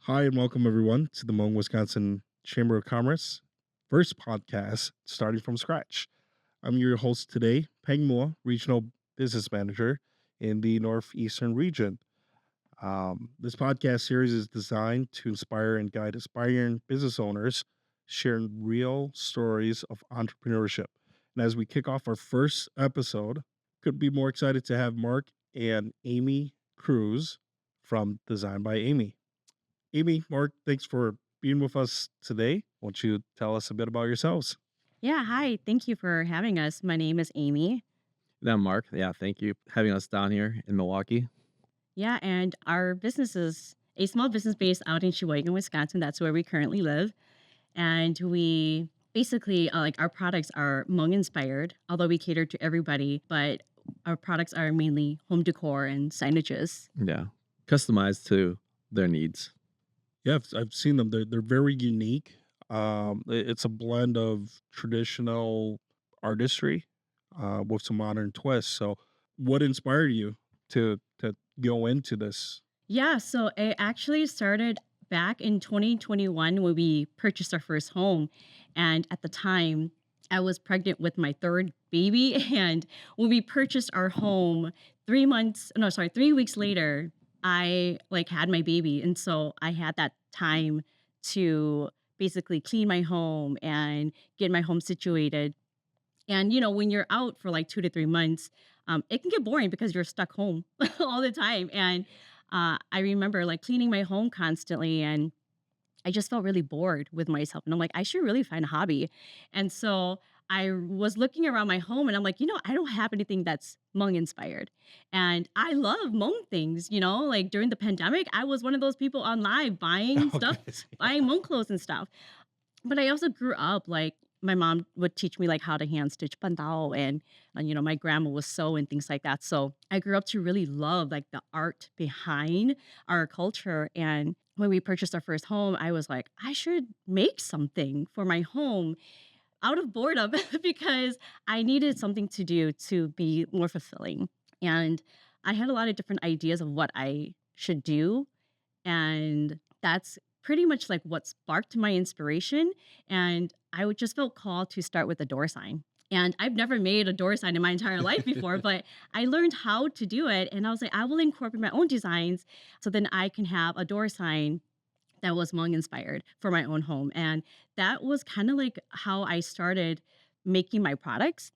Hi, and welcome everyone to the Hmong, Wisconsin Chamber of Commerce first podcast starting from scratch. I'm your host today, Peng Mo, Regional Business Manager in the Northeastern region. This podcast series is designed to inspire and guide aspiring business owners, sharing real stories of entrepreneurship. And as we kick off our first episode, could be more excited to have Mark and Aemi Cruz from Design by Aemi. Amy, Mark, thanks for being with us today. Won't you tell us a bit about yourselves? Yeah, hi. Thank you for having us. My name is Amy. Yeah, Mark. Yeah, thank you for having us down here in Milwaukee. Yeah, and our business is a small business based out in Sheboygan, Wisconsin. That's where we currently live. And we basically, like, our products are Hmong inspired, although we cater to everybody, but our products are mainly home decor and signages. Yeah, customized to their needs. Yeah, I've seen them. They're very unique. It's a blend of traditional artistry with some modern twists. So, what inspired you to go into this? Yeah, so it actually started back in 2021 when we purchased our first home. And at the time, I was pregnant with my third baby. And when we purchased our home, 3 months, no, sorry, 3 weeks later, I like had my baby. And so I had that time to basically clean my home and get my home situated. And when you're out for like 2 to 3 months, it can get boring because you're stuck home all the time. And I remember like cleaning my home constantly, and I just felt really bored with myself. And I'm like, I should really find a hobby. And so I was looking around my home, and I'm like, I don't have anything that's Hmong inspired. And I love Hmong things, like during the pandemic, I was one of those people online buying stuff, Okay. buying Hmong clothes and stuff. But I also grew up like my mom would teach me like how to hand stitch bandao, and my grandma was sew and things like that. So I grew up to really love like the art behind our culture. And when we purchased our first home, I was like, I should make something for my home out of boredom because I needed something to do to be more fulfilling. And I had a lot of different ideas of what I should do, and that's pretty much like what sparked my inspiration. And I would just felt called to start with a door sign. And I've never made a door sign in my entire life before, but I learned how to do it. And I was like, I will incorporate my own designs so then I can have a door sign that was Hmong inspired for my own home. And that was kind of like how I started making my products.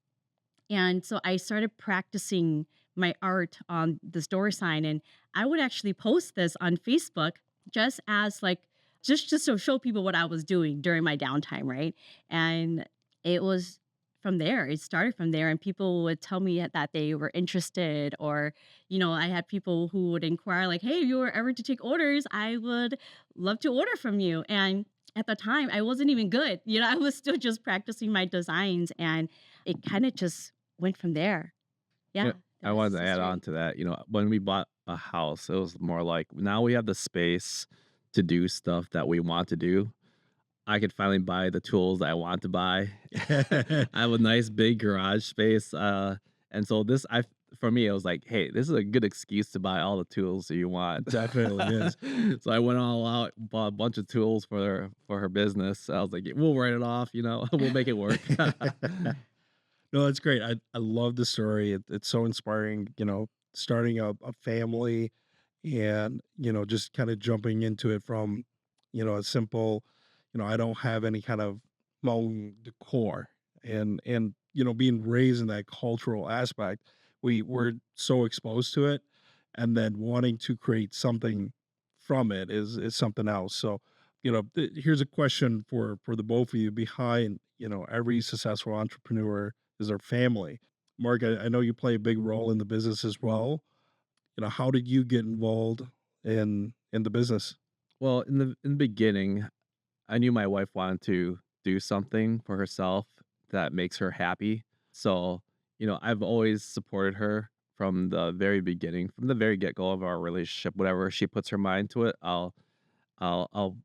And so I started practicing my art on this door sign, and I would actually post this on Facebook just as like just to show people what I was doing during my downtime, right? And it was from there. It started from there, and people would tell me that they were interested, or I had people who would inquire like, "Hey, if you were ever to take orders, I would love to order from you." And at the time, I wasn't even good. I was still just practicing my designs, and it kind of just went from there. Yeah, Yeah, the I rest wanted is to add on history. to that. When we bought a house, it was more like now we have the space to do stuff that we want to do. I could finally buy the tools that I want to buy. I have a nice big garage space, and so for me, it was like, hey, this is a good excuse to buy all the tools that you want. Definitely is. So I went all out, bought a bunch of tools for her business. I was like, we'll write it off, we'll make it work. No, that's great. I love the story. It's so inspiring, starting a family and, just kind of jumping into it from, a simple, I don't have any kind of Hmong decor and, being raised in that cultural aspect, we're so exposed to it. And then wanting to create something from it is something else. So, here's a question for the both of you behind, every successful entrepreneur is their family. Mark, I know you play a big role in the business as well. How did you get involved in the business? Well, in the beginning, I knew my wife wanted to do something for herself that makes her happy. So, I've always supported her from the very beginning, from the very get-go of our relationship. Whatever she puts her mind to it, I'll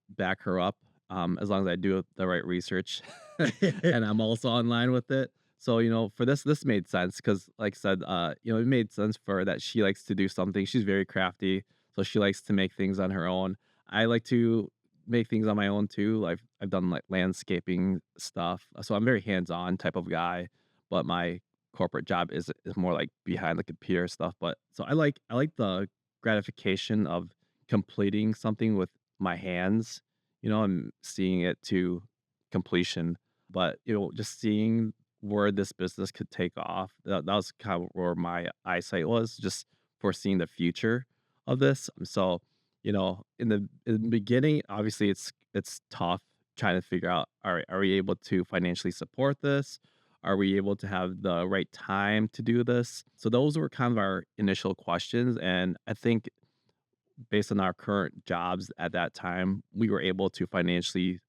back her up, as long as I do the right research, and I'm also online with it. So, for this made sense because, like I said, it made sense for her that she likes to do something. She's very crafty, so she likes to make things on her own. I like to make things on my own too. I've done like landscaping stuff, so I'm very hands-on type of guy. But my corporate job is more like behind the computer stuff. But so I like the gratification of completing something with my hands, and seeing it to completion. But just seeing where this business could take off, that was kind of where my eyesight was, just foreseeing the future of this. So in the beginning, obviously it's tough trying to figure out, all right, are we able to financially support this? Are we able to have the right time to do this? So those were kind of our initial questions. And I think based on our current jobs at that time, we were able to financially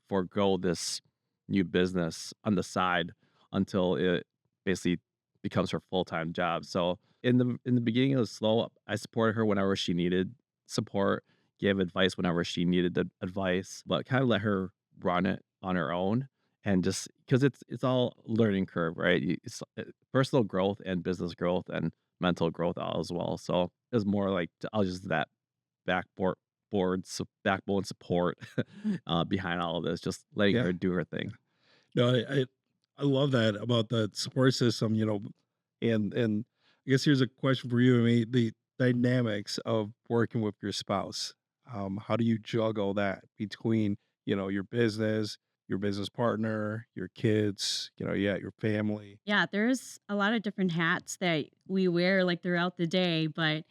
forego this new business on the side until it basically becomes her full-time job. So in the beginning it was slow. I supported her whenever she needed support, gave advice whenever she needed the advice, but kind of let her run it on her own. And just because it's all learning curve, right? It's personal growth and business growth and mental growth all as well. So it was more like I'll just that backboard backbone support behind all of this, just letting Yeah. her do her thing. No, I love that about the support system, and I guess here's a question for you. I mean, the dynamics of working with your spouse. How do you juggle that between, your business partner, your kids, yeah, your family? Yeah, there's a lot of different hats that we wear like throughout the day, but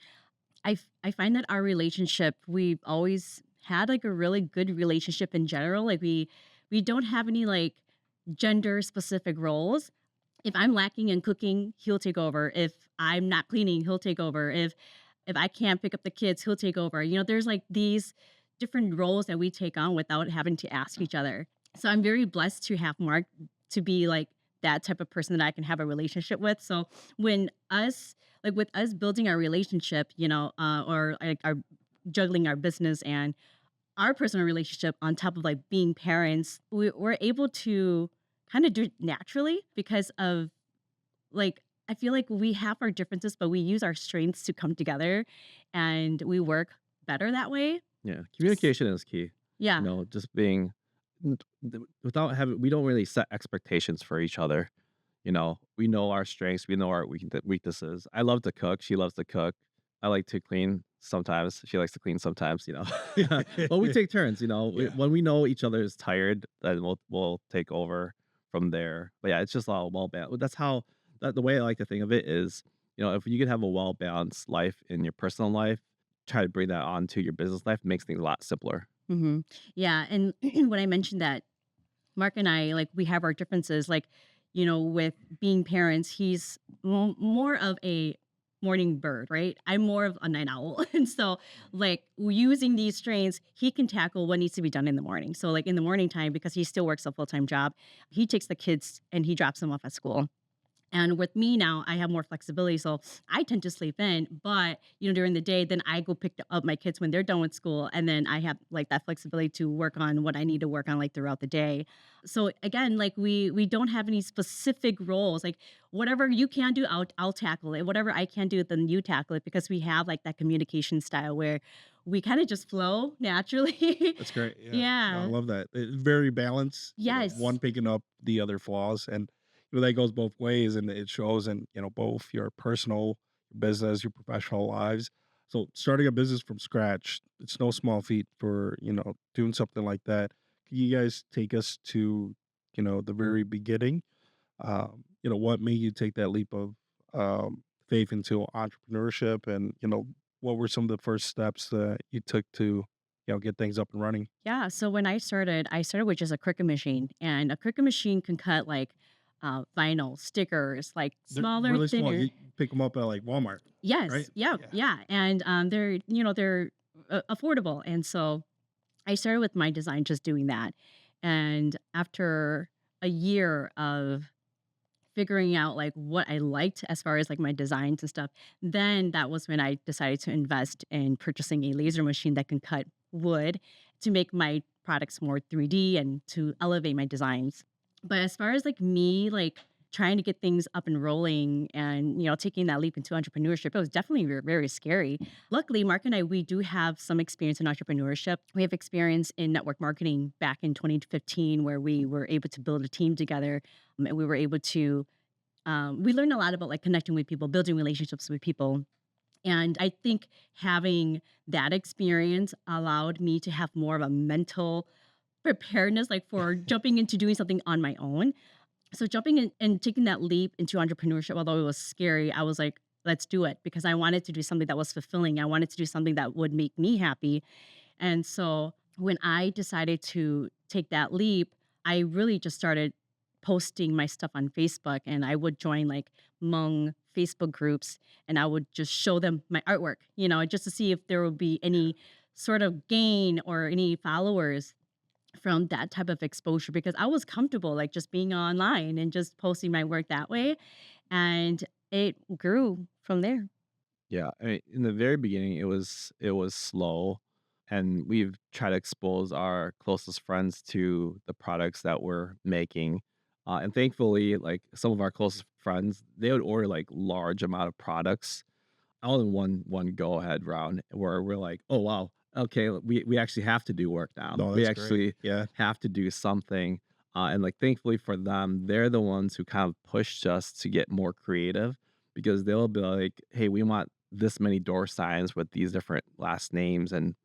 I find that our relationship, we've always had like a really good relationship in general. Like we don't have any like gender specific roles. If I'm lacking in cooking, he'll take over. If I'm not cleaning, he'll take over. If I can't pick up the kids, he'll take over. There's like these different roles that we take on without having to ask each other. So I'm very blessed to have Mark to be like that type of person that I can have a relationship with. So when us like with us building our relationship, or like our juggling our business and our personal relationship on top of like being parents, we're able to kind of do it naturally because of like I feel like we have our differences, but we use our strengths to come together and we work better that way. Yeah, S- communication is key. Yeah. Just being without having we don't really set expectations for each other. We know our strengths, we know our weaknesses. I love to cook, she loves to cook. I like to clean sometimes, she likes to clean sometimes, But we take turns, Yeah. when we know each other is tired, then we'll take over from there. But yeah, it's just all well balanced. That's how the way I like to think of it is, if you could have a well balanced life in your personal life, try to bring that on to your business life makes things a lot simpler. hmm Yeah. And when I mentioned that Mark and I, like, we have our differences. Like, with being parents, he's more of a morning bird, right? I'm more of a night owl. And so, like, using these strains, he can tackle what needs to be done in the morning. So, like, in the morning time, because he still works a full time job, he takes the kids and he drops them off at school. And with me now, I have more flexibility. So I tend to sleep in, but during the day, then I go pick up my kids when they're done with school. And then I have like that flexibility to work on what I need to work on like throughout the day. So again, like we don't have any specific roles. Like whatever you can do, I'll tackle it. Whatever I can do, then you tackle it because we have like that communication style where we kind of just flow naturally. That's great. Yeah. No, I Yeah. love that. It's very balanced, one Yes. picking up the other flaws. And that goes both ways, and it shows in, both your personal business, your professional lives. So starting a business from scratch, it's no small feat for, doing something like that. Can you guys take us to, the very beginning? What made you take that leap of faith into entrepreneurship, and, what were some of the first steps that you took to, get things up and running? Yeah, so when I started with just a Cricut machine, and a Cricut machine can cut like vinyl, stickers, like They're smaller, really small. thinner. You pick them up at, like, Walmart, right? Yes, yeah, Yeah. yeah, and they're affordable, and so I started with my design, just doing that, and after a year of figuring out like what I liked as far as like my designs and stuff, then that was when I decided to invest in purchasing a laser machine that can cut wood to make my products more 3D and to elevate my designs. But as far as like me like trying to get things up and rolling and, taking that leap into entrepreneurship, it was definitely very scary. Luckily, Mark and I, we do have some experience in entrepreneurship. We have experience in network marketing back in 2015, where we were able to build a team together, and we were able to, we learned a lot about like connecting with people, building relationships with people. And I think having that experience allowed me to have more of a mental preparedness, like for jumping into doing something on my own. So jumping in and taking that leap into entrepreneurship, although it was scary, I was like, let's do it because I wanted to do something that was fulfilling. I wanted to do something that would make me happy. And so when I decided to take that leap, I really just started posting my stuff on Facebook, and I would join like Hmong Facebook groups, and I would just show them my artwork, just to see if there would be any sort of gain or any followers from that type of exposure, because I was comfortable like just being online and just posting my work that way. And it grew from there. Yeah, I mean, in the very beginning, it was slow, and we've tried to expose our closest friends to the products that we're making, and thankfully, like some of our closest friends, they would order like large amount of products all in one go ahead round, where we're like, oh wow, okay, we actually have to do work now. No, We that's great. actually Yeah. have to do something, and like thankfully for them, they're the ones who kind of pushed us to get more creative because they'll be like, hey, we want this many door signs with these different last names, and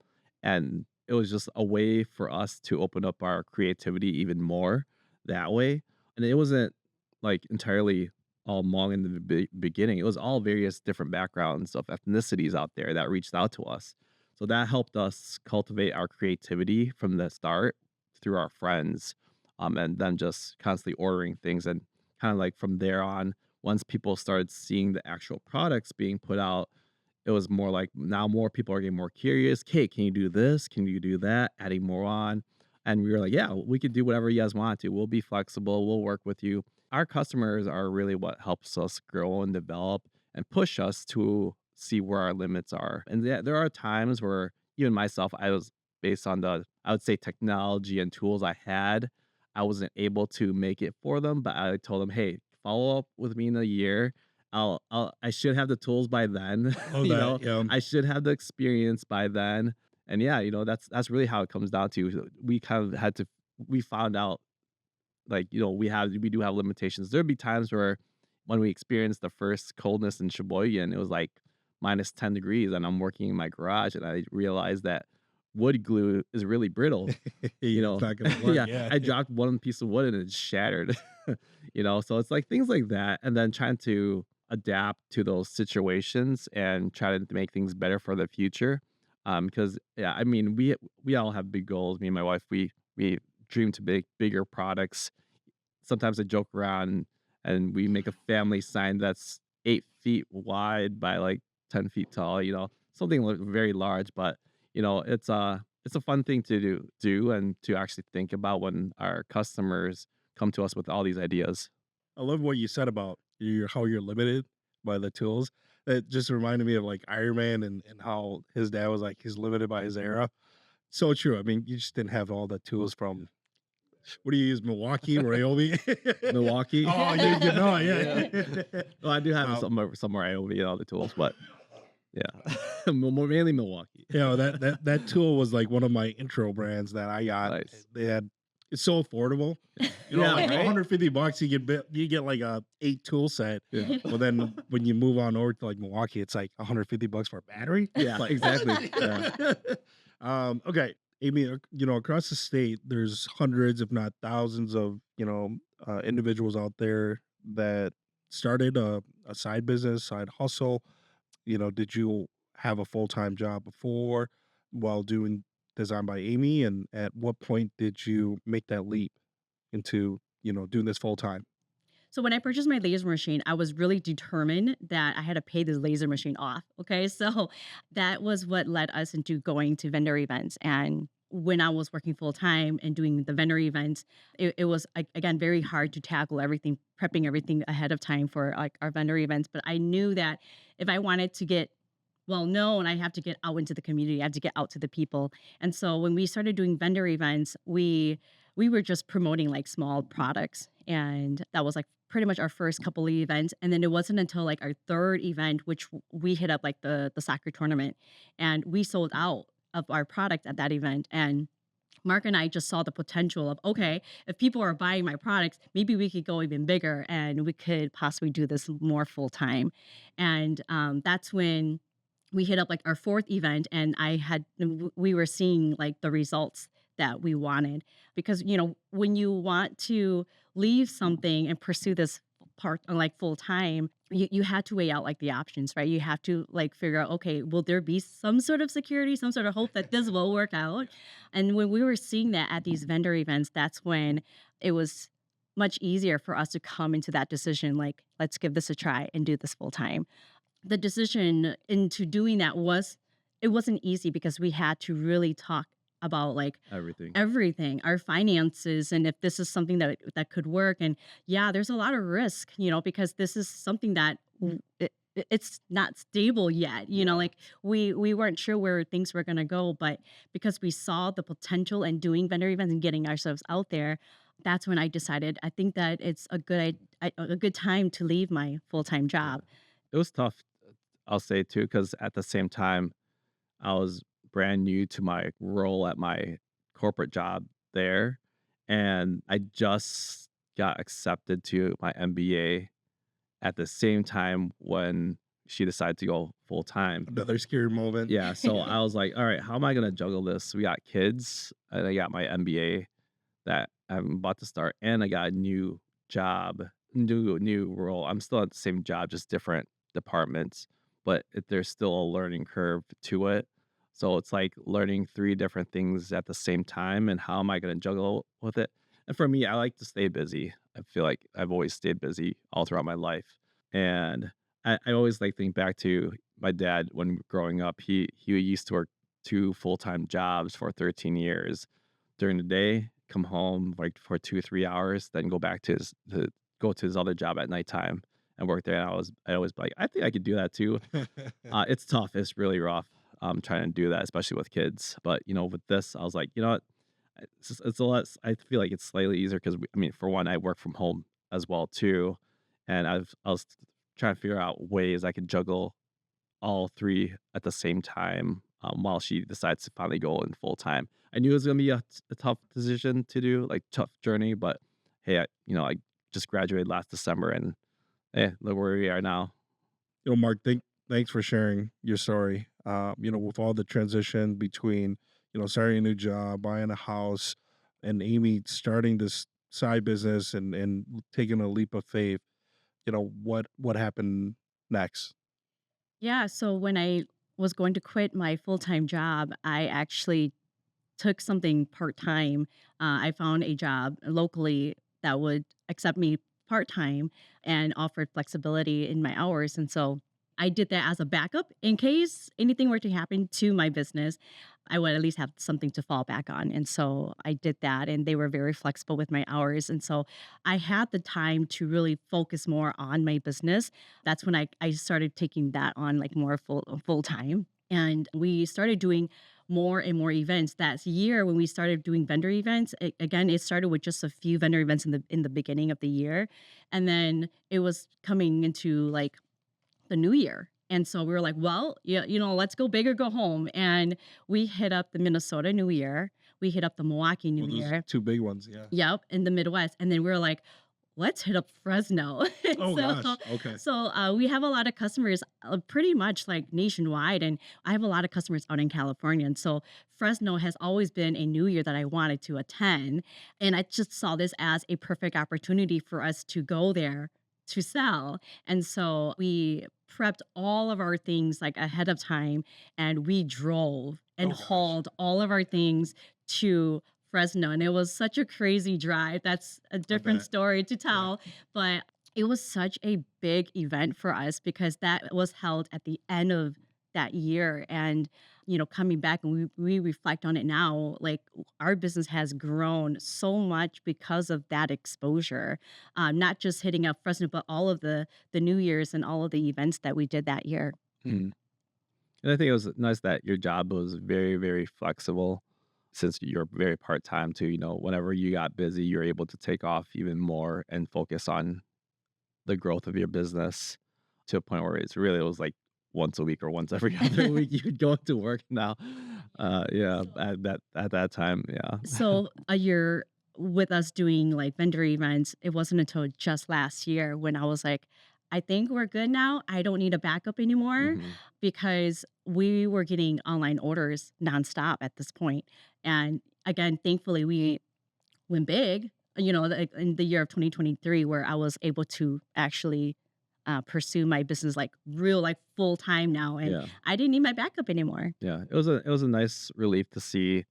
it was just a way for us to open up our creativity even more that way. And it wasn't like entirely all Hmong in the beginning. It was all various different backgrounds of ethnicities out there that reached out to us. So that helped us cultivate our creativity from the start through our friends, and then just constantly ordering things. And kind of like from there on, once people started seeing the actual products being put out, it was more like now more people are getting more curious. "Hey, can you do this? Can you do that?" Adding more on. And we were like, "Yeah, we could do whatever you guys want to. We'll be flexible. We'll work with you." Our customers are really what helps us grow and develop and push us to see where our limits are. And there are times where even myself, I was based on the, I would say, technology and tools I had, I wasn't able to make it for them, but I told them, "Hey, follow up with me in a year. I should have the tools by then, Love that. Yeah. I should have the experience by then." And yeah, that's really how it comes down to. We kind of had to we found out like, we do have limitations. There'd be times where when we experienced the first coldness in Sheboygan, it was like -10 degrees and I'm working in my garage and I realized that wood glue is really brittle, you It's know? not gonna work. Yeah, Yeah. I dropped one piece of wood and it shattered, So it's like things like that, and then trying to adapt to those situations and try to make things better for the future. Because yeah, I mean, we all have big goals. Me and my wife, we dream to make bigger products. Sometimes I joke around and we make a family sign that's 8 feet wide by like 10 feet tall, something very large, but it's a fun thing to do and to actually think about when our customers come to us with all these ideas. I love what you said about how you're limited by the tools. That just reminded me of like Iron Man and how his dad was like he's limited by his era. So true. I mean, you just didn't have all the tools from what do you use? Milwaukee, Ryobi? Milwaukee. Oh, you know, Yeah. yeah. Well, I do have um, somewhere I own all the tools, but yeah, more mainly Milwaukee. that tool was like one of my intro brands that I got. Nice. They had it's so affordable. Yeah, Like right? $150 you get like a 8 tool set. Yeah. Well, then when you move on over to like Milwaukee, it's like $150 for a battery. Yeah, Like, exactly. Yeah. okay, Amy, across the state, there's hundreds, if not thousands, of individuals out there that started a side business, side hustle. Did you have a full time job before while doing Design by Amy, and at what point did you make that leap into doing this full time? So when I purchased my laser machine, I was really determined that I had to pay this laser machine off. Okay. So that was what led us into going to vendor events. And when I was working full time and doing the vendor events, it was again very hard to tackle everything, prepping everything ahead of time for like our vendor events. But I knew that if I wanted to get well known, I have to get out into the community. I had to get out to the people. And so when we started doing vendor events, we were just promoting like small products, and that was like pretty much our first couple of events. And then it wasn't until like our third event, which we hit up like the soccer tournament, and we sold out of our product at that event. And Mark and I just saw the potential of, okay, if people are buying my products, maybe we could go even bigger and we could possibly do this more full time. And that's when we hit up like our fourth event, and we were seeing like the results that we wanted. Because, when you want to leave something and pursue this part like full time, you had to weigh out like the options, right? You have to like figure out, okay, will there be some sort of security, some sort of hope that this will work out? And when we were seeing that at these vendor events, that's when it was much easier for us to come into that decision, like, let's give this a try and do this full time. The decision into doing that it wasn't easy because we had to really talk about like Everything. everything, our finances, and if this is something that could work. And yeah, there's a lot of risk, because this is something that it's not stable yet. Yeah. Like we weren't sure where things were gonna go, but because we saw the potential in doing vendor events and getting ourselves out there, that's when I decided I think that it's a good time to leave my full time Yeah. job. It was tough, I'll say too, because at the same time, I was brand new to my role at my corporate job there, and I just got accepted to my MBA at the same time when she decided to go full time. Another scary moment. Yeah, so I was like, "All right, how am I gonna juggle this? We got kids, and I got my MBA that I'm about to start, and I got a new job, new role. I'm still at the same job, just different departments, but there's still a learning curve to it. So it's like learning three different things at the same time, and how am I going to juggle with it? And for me, I like to stay busy. I feel like I've always stayed busy all throughout my life, and I always like think back to my dad when growing up. He used to work two full time jobs for 13 years during the day, come home like for 2 3 hours, then go to his other job at nighttime and work there. And I always be like, I think I could do that too. It's tough. It's really rough. Trying to do that, especially with kids. But with this, I was like, you know what? It's a lot. I feel like it's slightly easier because I mean, for one, I work from home as well too, and I was trying to figure out ways I could juggle all 3 at the same time, while she decides to finally go in full time. I knew it was gonna be a tough decision to do, like, tough journey, but hey, I just graduated last December and, look where we are now. Mark, thanks for sharing your story. With all the transition between, starting a new job, buying a house, and Amy starting this side business and taking a leap of faith. What happened next? Yeah, so when I was going to quit my full-time job, I actually took something part-time. I found a job locally that would accept me part-time and offered flexibility in my hours, and so I did that as a backup in case anything were to happen to my business. I would at least have something to fall back on, and so I did that, and they were very flexible with my hours, and so I had the time to really focus more on my business. That's when I started taking that on, like, more full-time, and we started doing more and more events. That year when we started doing vendor events, again, it started with just a few vendor events in the beginning of the year, and then it was coming into, like, the new year. And so we were like, well, yeah, let's go big or go home. And we hit up the Minnesota New Year. We hit up the Milwaukee New Well, those Year. two big ones, yeah. Yep, in the Midwest. And then we were like, let's hit up Fresno. And Oh gosh. Okay. we have a lot of customers pretty much like nationwide. And I have a lot of customers out in California. And so Fresno has always been a new year that I wanted to attend. And I just saw this as a perfect opportunity for us to go there to sell. And so we prepped all of our things like ahead of time, and we drove and Oh gosh. hauled all of our things to Fresno, and it was such a crazy drive. That's a I different bet. story to Yeah. tell, but it was such a big event for us because that was held at the end of that year. And coming back and we reflect on it now, like, our business has grown so much because of that exposure, not just hitting up Fresno, but all of the New Year's and all of the events that we did that year. Mhm. And I think it was nice that your job was very, very flexible. since you're very part-time too, whenever you got busy, you're able to take off even more and focus on the growth of your business to a point where it was like once a week or once every other week you could go to work now. Yeah, at that time, yeah. So a year with us doing like vendor events, it wasn't until just last year when I was like, I think we're good now. I don't need a backup anymore Mhm. because we were getting online orders nonstop at this point. And again, thankfully, we went big, like in the year of 2023, where I was able to actually pursue my business like real, like full time now. And Yeah. I didn't need my backup anymore. Yeah. It was a nice relief to see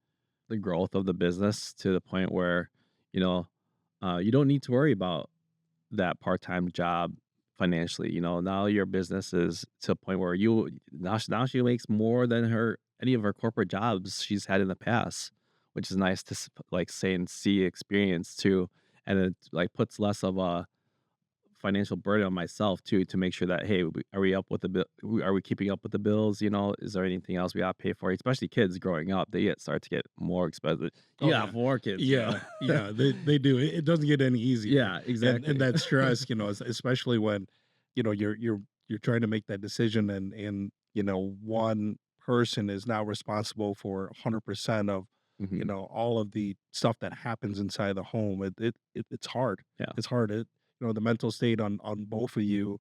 the growth of the business to the point where, you know, you don't need to worry about that part-time job financially. Now your business is to a point where now she makes more than any of her corporate jobs she's had in the past, which is nice to like say and see experience too. And it like puts less of a financial burden on myself too to make sure that, hey, are we up with the bill? Are we keeping up with the bills? Is there anything else we got to pay for? Especially kids growing up, they start to get more expensive. You Oh, got yeah. 4 kids, Yeah, yeah, they do. It doesn't get any easier, yeah, and exactly. that stress, especially when, you're trying to make that decision and, one person is now responsible for 100% of, Hmm. all of the stuff that happens inside the home. It's hard. Yeah, It's hard. The mental state on both of you,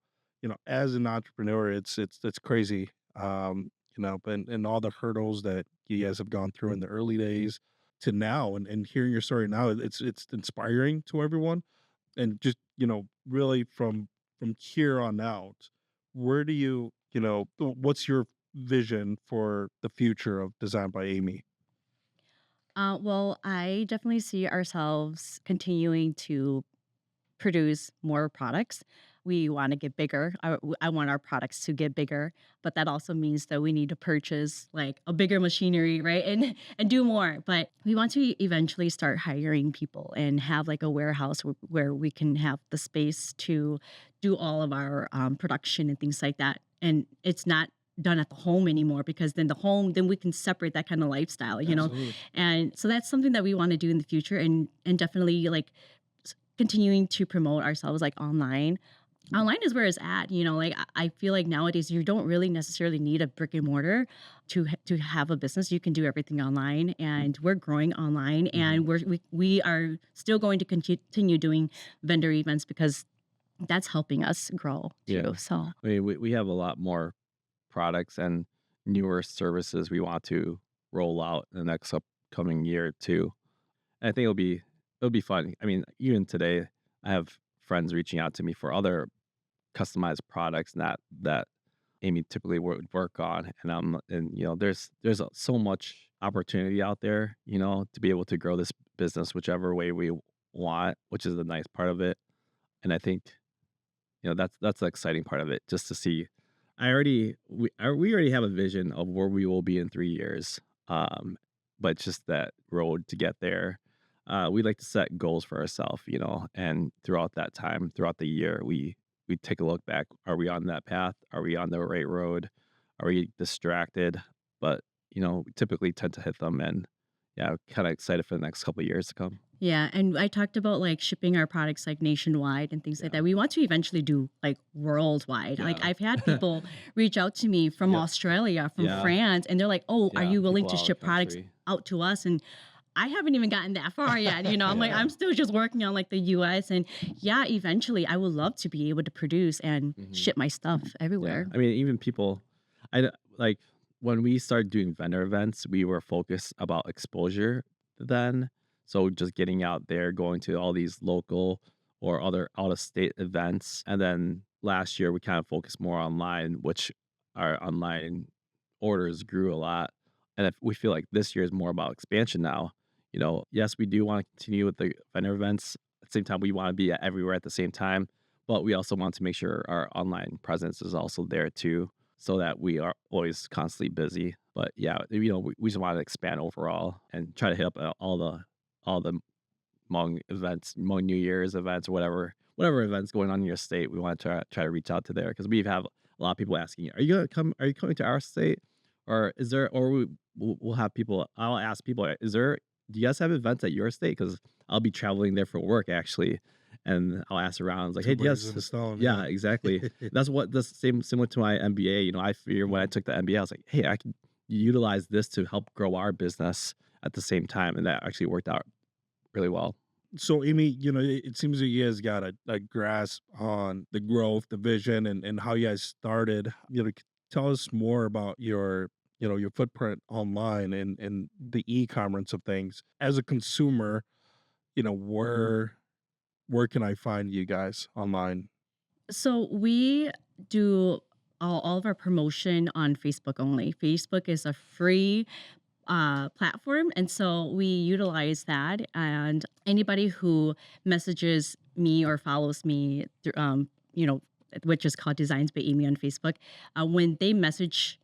as an entrepreneur, it's crazy. But and all the hurdles that you guys have gone through in the early days to now and hearing your story now, it's inspiring to everyone. And just, really from here on out, where do what's your vision for the future of Design by Amy? Well, I definitely see ourselves continuing to produce more products. We want to get bigger. I want our products to get bigger, but that also means that we need to purchase like a bigger machinery, right? And do more. But we want to eventually start hiring people and have like a warehouse where we can have the space to do all of our production and things like that. And it's not done at the home anymore because then we can separate that kind of lifestyle. Absolutely. And so that's something that we want to do in the future and definitely like continuing to promote ourselves like online. Online is where it's at, like I feel like nowadays you don't really necessarily need a brick and mortar to have a business. You can do everything online, and we're growing online, hmm, and we are still going to continue doing vendor events because that's helping us grow yeah. too. So I mean, we have a lot more products and newer services we want to roll out in the next upcoming year too. And I think it'll be fun. I mean, even today, I have friends reaching out to me for other customized products that Amy typically would work on, and there's so much opportunity out there, to be able to grow this business whichever way we want, which is the nice part of it. And I think that's the exciting part of it, just to see. We already have a vision of where we will be in 3 years, um, but just that road to get there. We like to set goals for ourselves, and throughout that time, throughout the year, we take a look back. Are we on that path? Are we on the right road? Are we distracted? But we typically tend to hit them, and yeah, kind of excited for the next couple of years to come. yeah, and I talked about like shipping our products like nationwide and things like Yeah, that. We want to eventually do like worldwide. Like yeah, I've had people reach out to me from yep, Australia, from yeah, France, and they're like, "Oh, are yeah. you willing People to out of the ship products country. out to us?" And I haven't even gotten that far yet. I'm like, Yeah. I'm still just working on like the US. And yeah, eventually I would love to be able to produce and Hmm. ship my stuff Yeah, everywhere. I mean, even people, like when we started doing vendor events, we were focused about exposure then. So just getting out there, going to all these local or other out of state events, and then last year we kind of focused more online, which our online orders grew a lot. And if we feel like this year is more about expansion now, yes, we do want to continue with the vendor events. At the same time, we want to be everywhere at the same time, but we also want to make sure our online presence is also there too, so that we are always constantly busy. But yeah, we just want to expand overall and try to hit up all the Hmong events, Hmong New Year's events, or whatever events going on in your state. We want to try to reach out to there because we have a lot of people asking, "Are you gonna come? Are you coming to our state, or is there? Or we'll have people. I'll ask people, "Is there? Do you guys have events at your state? Because I'll be traveling there for work actually, and I'll ask around, like, Two hey, do you birds guys? in a stone, Yeah, yeah. exactly. That's same similar to my MBA. I figure when I Mhm. took the MBA, I was like, hey, I can utilize this to help grow our business at the same time, and that actually worked out really well. So, Amy, it seems that you guys got a grasp on the growth, the vision, and how you guys started. Tell us more about your footprint online and the e-commerce of things. As a consumer, where can I find you guys online? So we do all of our promotion on Facebook only. Facebook is a free platform. And so we utilize that. And anybody who messages me or follows me, you know, which is called Designs by Amy on Facebook, when they message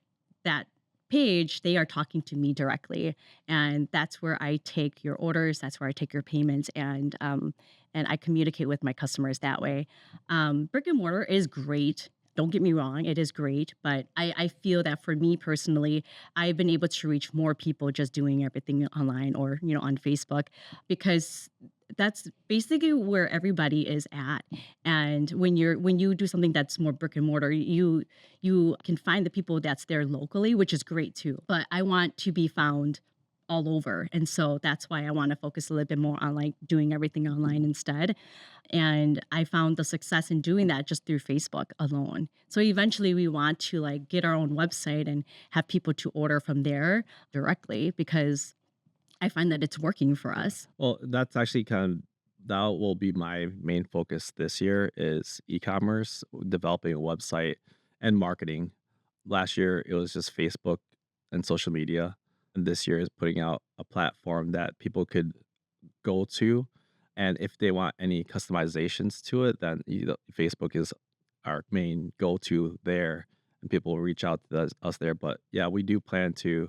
that page, they are talking to me directly, and that's where I take your orders. That's where I take your payments, and I communicate with my customers that way. Brick and mortar is great. Don't get me wrong, it is great, but I feel that for me personally, I've been able to reach more people just doing everything online or, on Facebook because that's basically where everybody is at. And when you do something that's more brick and mortar, you can find the people that's there locally, which is great too. But I want to be found all over. And so that's why I want to focus a little bit more on like doing everything online instead. And I found the success in doing that just through Facebook alone. So eventually we want to like get our own website and have people to order from there directly because I find that it's working for us. Well, that's actually that will be my main focus this year is e-commerce, developing a website and marketing. Last year it was just Facebook and social media, and this year is putting out a platform that people could go to, and if they want any customizations to it, then Facebook is our main go-to there, and people will reach out to us there. But yeah, we do plan to.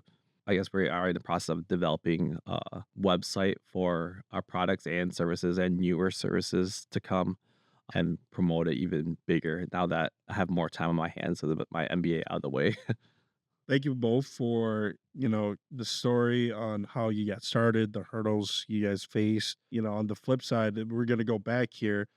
I guess we are in the process of developing a website for our products and services and newer services to come and promote it even bigger now that I have more time on my hands with my MBA out of the way. Thank you both for, the story on how you got started, the hurdles you guys faced. On the flip side, we're gonna go back here.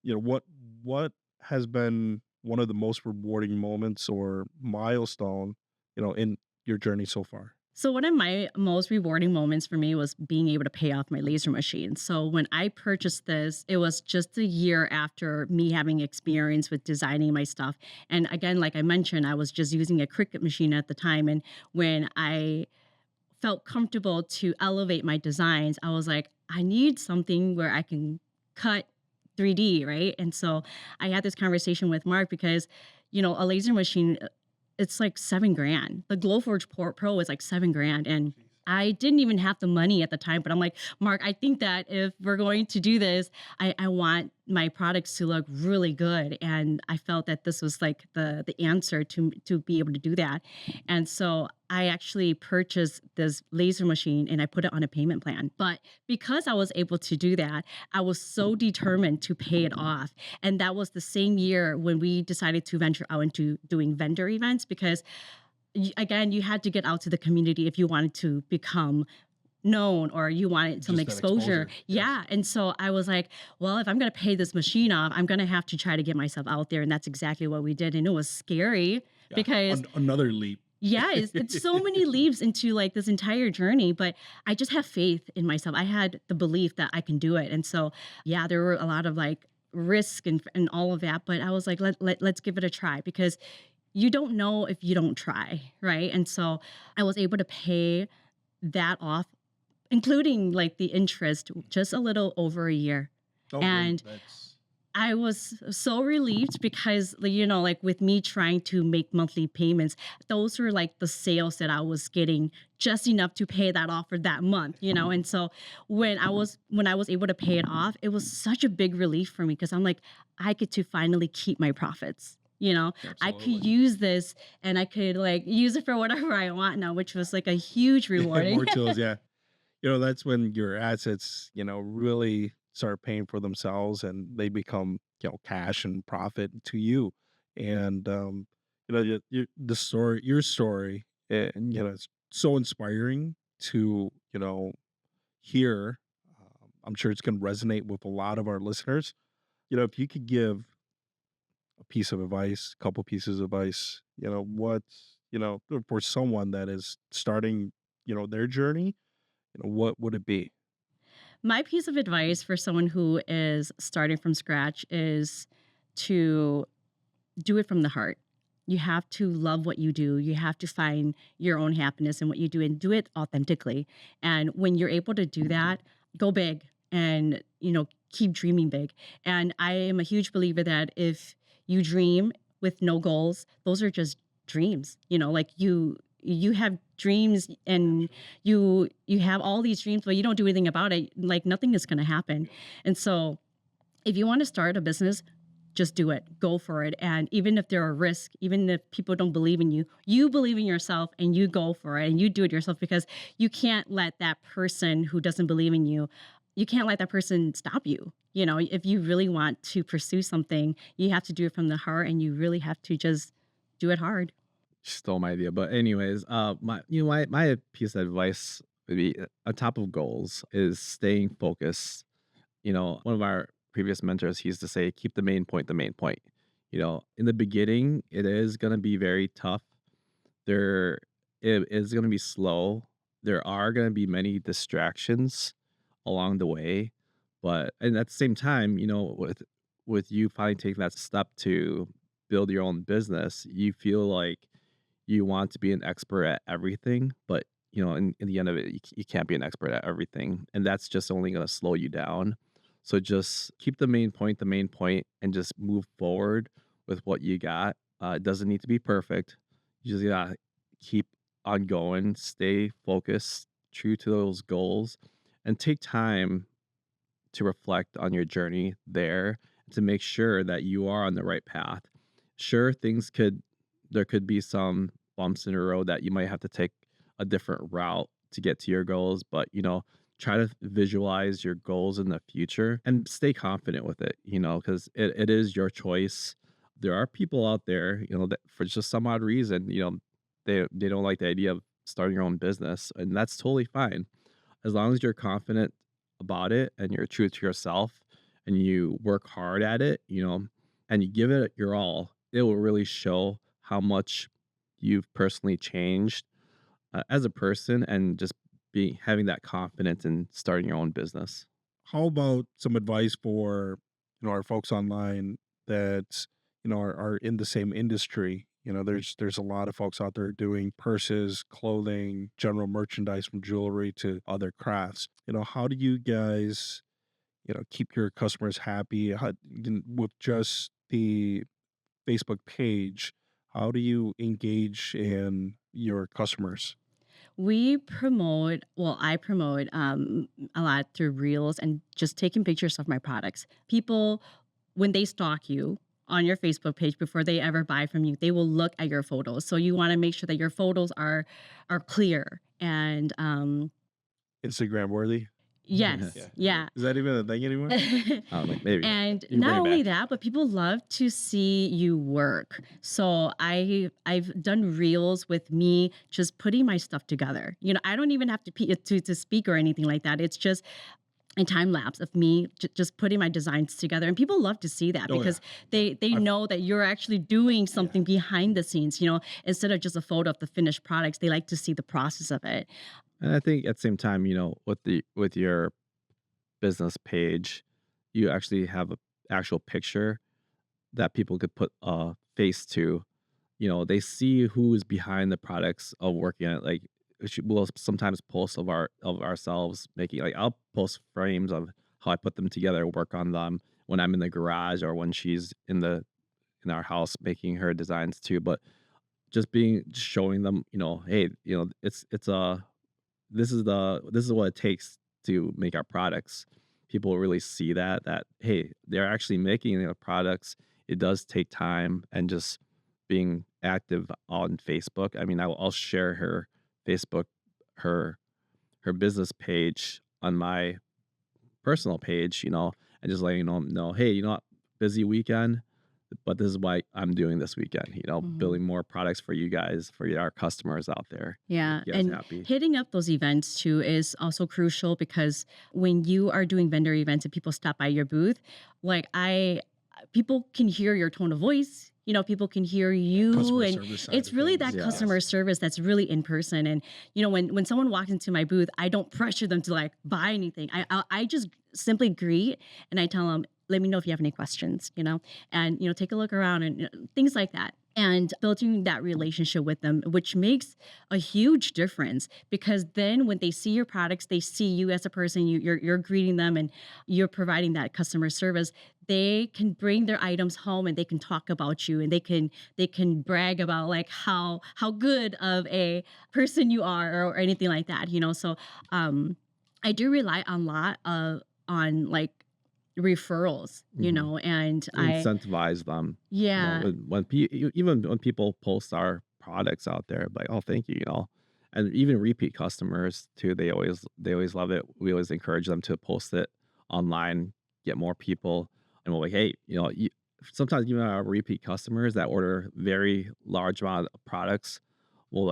What has been one of the most rewarding moments or milestone, in your journey so far? So one of my most rewarding moments for me was being able to pay off my laser machine. So when I purchased this, it was just a year after me having experience with designing my stuff. And again, like I mentioned, I was just using a Cricut machine at the time. And when I felt comfortable to elevate my designs, I was like, I need something where I can cut 3D, right? And so I had this conversation with Mark because, a laser machine, it's like 7 grand. The Glowforge Pro is like 7 grand. And I didn't even have the money at the time, but I'm like, Mark, I think that if we're going to do this, I want my products to look really good. And I felt that this was like the answer to be able to do that. And so I actually purchased this laser machine and I put it on a payment plan. But because I was able to do that, I was so determined to pay it off. And that was the same year when we decided to venture out into doing vendor events because again, you had to get out to the community if you wanted to become known or you wanted some Just that exposure. exposure. Yes. Yeah. And so I was like, well, if I'm going to pay this machine off, I'm going to have to try to get myself out there. And that's exactly what we did. And it was scary Yeah. because Another leap. yeah, it's so many leaves into like this entire journey, but I just have faith in myself. I had the belief that I can do it. And so, yeah, there were a lot of like risk and all of that, but I was like, let's give it a try because you don't know if you don't try, right? And so I was able to pay that off, including like the interest, just a little over a year. Oh, great. And That's I was so relieved because, like, like with me trying to make monthly payments, those were like the sales that I was getting just enough to pay that off for that month. And so when I was able to pay it off, it was such a big relief for me because I'm like, I get to finally keep my profits. I could absolutely. use this and I could like use it for whatever I want now, which was like a huge Yeah, rewarding. more tools, yeah. That's when your assets, really start paying for themselves and they become, cash and profit to you. And, the story, your story, and, it's so inspiring to, hear. I'm sure it's going to resonate with a lot of our listeners. If you could give a piece of advice, a couple pieces of advice, what's, for someone that is starting, their journey, what would it be? My piece of advice for someone who is starting from scratch is to do it from the heart. You have to love what you do. You have to find your own happiness in what you do and do it authentically. And when you're able to do that, go big and, keep dreaming big. And I am a huge believer that if you dream with no goals, those are just dreams. Like you have dreams and you have all these dreams, but you don't do anything about it, like nothing is going to happen. And so if you want to start a business, just do it. Go for it. And even if there are risks, even if people don't believe in you, you believe in yourself and you go for it and you do it yourself because you can't let that person who doesn't believe in you, you can't let that person stop you. If you really want to pursue something, you have to do it from the heart and you really have to just do it hard. Stole my idea, but anyways, my piece of advice would be on top of goals is staying focused. One of our previous mentors, he used to say, keep the main point the main point. In the beginning, it is going to be very tough. There, it is going to be slow. There are going to be many distractions along the way, and at the same time, with you finally taking that step to build your own business, you feel like you want to be an expert at everything, but in the end of it, you can't be an expert at everything, and that's just only going to slow you down. So just keep the main point, and just move forward with what you got. It doesn't need to be perfect. You just gotta keep on going, stay focused, true to those goals, and take time to reflect on your journey there to make sure that you are on the right path. Sure, there could be some bumps in the road that you might have to take a different route to get to your goals, but try to visualize your goals in the future and stay confident with it, because it is your choice. There are people out there, that for just some odd reason, they don't like the idea of starting your own business, and that's totally fine as long as you're confident about it and you're true to yourself and you work hard at it, and you give it your all, it will really show how much you've personally changed as a person and just be having that confidence in starting your own business. How about some advice for, our folks online that, are in the same industry? There's a lot of folks out there doing purses, clothing, general merchandise from jewelry to other crafts. How do you guys, keep your customers happy? With just the Facebook page, how do you engage in your customers? I promote a lot through reels and just taking pictures of my products. People, when they stalk you on your Facebook page before they ever buy from you, they will look at your photos. So you want to make sure that your photos are clear and Instagram worthy? yes, Yeah. yeah. Is that even a thing anymore? Maybe And you can bring not it only back. that, but people love to see you work. So I've done reels with me just putting my stuff together. I don't even have to speak or anything like that. It's just a time lapse of me just putting my designs together, and people love to see that Oh, yeah. because Yeah. they I've know that you're actually doing Yeah. something behind the scenes. Instead of just a photo of the finished products, they like to see the process of it. And I think at the same time, with your business page, you actually have a actual picture that people could put a face to. They see who's behind the products of working on it. Like we'll sometimes post of ourselves making, like, I'll post frames of how I put them together, work on them when I'm in the garage or when she's in our house making her designs too. But just showing them, hey, it's this is what it takes to make our products. People really see that, hey, they're actually making the products. It does take time, and just being active on Facebook. I mean, I'll share her Facebook, her her business page on my personal page, and just letting them know, hey, busy weekend. but this is why I'm doing this weekend, Mhm. building more products for you guys, for our customers out there, make Yeah, you guys and happy. hitting up those events too is also crucial because when you are doing vendor events and people stop by your booth, like people can hear your tone of voice, people can hear you, Customer and service side it's of really that things. Yeah. customer Yes. service that's really in person. And when someone walks into my booth, I don't pressure them to like buy anything. I just simply greet and I tell them, let me know if you have any questions, and take a look around and things like that. And building that relationship with them, which makes a huge difference because then when they see your products, they see you as a person, you're greeting them and you're providing that customer service. They can bring their items home and they can talk about you and they can brag about like how good of a person you are or anything like that. So I do rely a lot of on like referrals, Mhm. and I Incentivize them, yeah. even when people post our products out there, like, "Oh, thank you," and even repeat customers too, they always love it. We always encourage them to post it online, get more people, and we're like, "Hey," sometimes even our repeat customers that order very large amount of products, we'll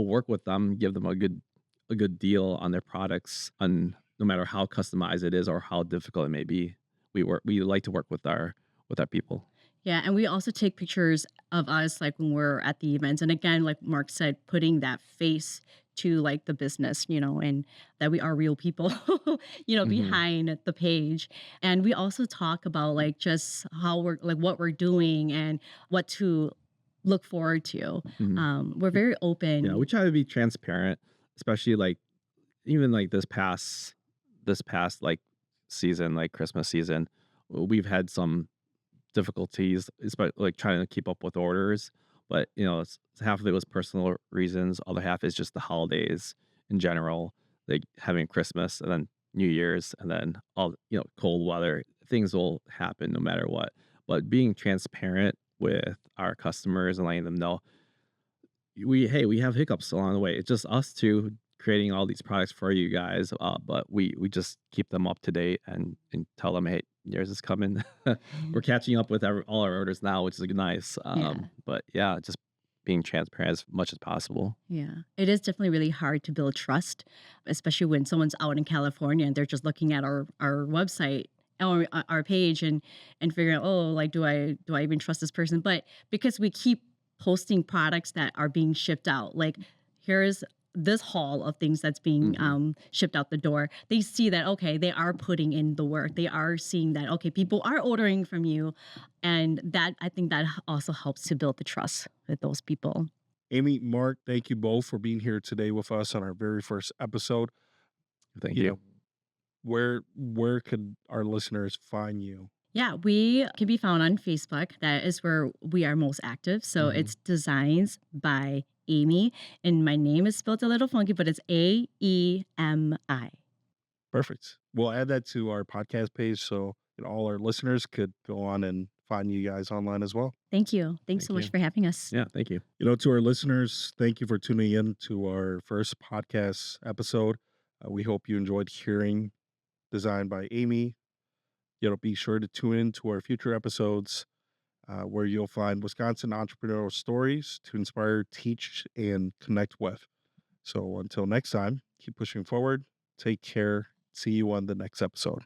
work with them, give them a good deal on their products, on no matter how customized it is or how difficult it may be. We like to work with our people. Yeah, and we also take pictures of us like when we're at the events. And again, like Mark said, putting that face to like the business, and that we are real people, Mhm, behind the page. And we also talk about like just how we're like what we're doing and what to look forward to. mhm. We're Y very Yeah, we open. try to be transparent, especially, even, this past, season, like Christmas season, we've had some difficulties, like, trying to keep up with orders, but, half of it was personal reasons, other half is just the holidays in general, like having Christmas and then New Year's and then all, cold weather, things will happen no matter what. But being transparent with our customers and letting them know we have hiccups along the way. It's just us two creating all these products for you guys, but we just keep them up to date and tell them, hey, yours is coming. We're catching up with all our orders now, which is nice. Yeah. But yeah, just being transparent as much as possible. Yeah, it is definitely really hard to build trust, especially when someone's out in California and they're just looking at our website or our page and figuring out, oh, like do I even trust this person? But because we keep posting products that are being shipped out, like here's this haul of things that's being Hmm. shipped out the door, they see that okay, they are putting in the work. They are seeing that okay, people are ordering from you, and that I think that also helps to build the trust with those people. Amy, Mark, thank you both for being here today with us on our very first episode. Thank You you. know, where could our listeners find you? Yeah, we can be found on Facebook. That is where we are most active. So Hmm. it's Designs by Amy. And my name is spelled a little funky, but it's Aemi. Perfect. We'll add that to our podcast page so all our listeners could go on and find you guys online as well. Thank you. Thanks so Thank much you. for having us. Yeah, thank you. To our listeners, thank you for tuning in to our first podcast episode. We hope you enjoyed hearing Designed by Amy. Be sure to tune in to our future episodes where you'll find Wisconsin entrepreneurial stories to inspire, teach, and connect with. So until next time, keep pushing forward. Take care. See you on the next episode.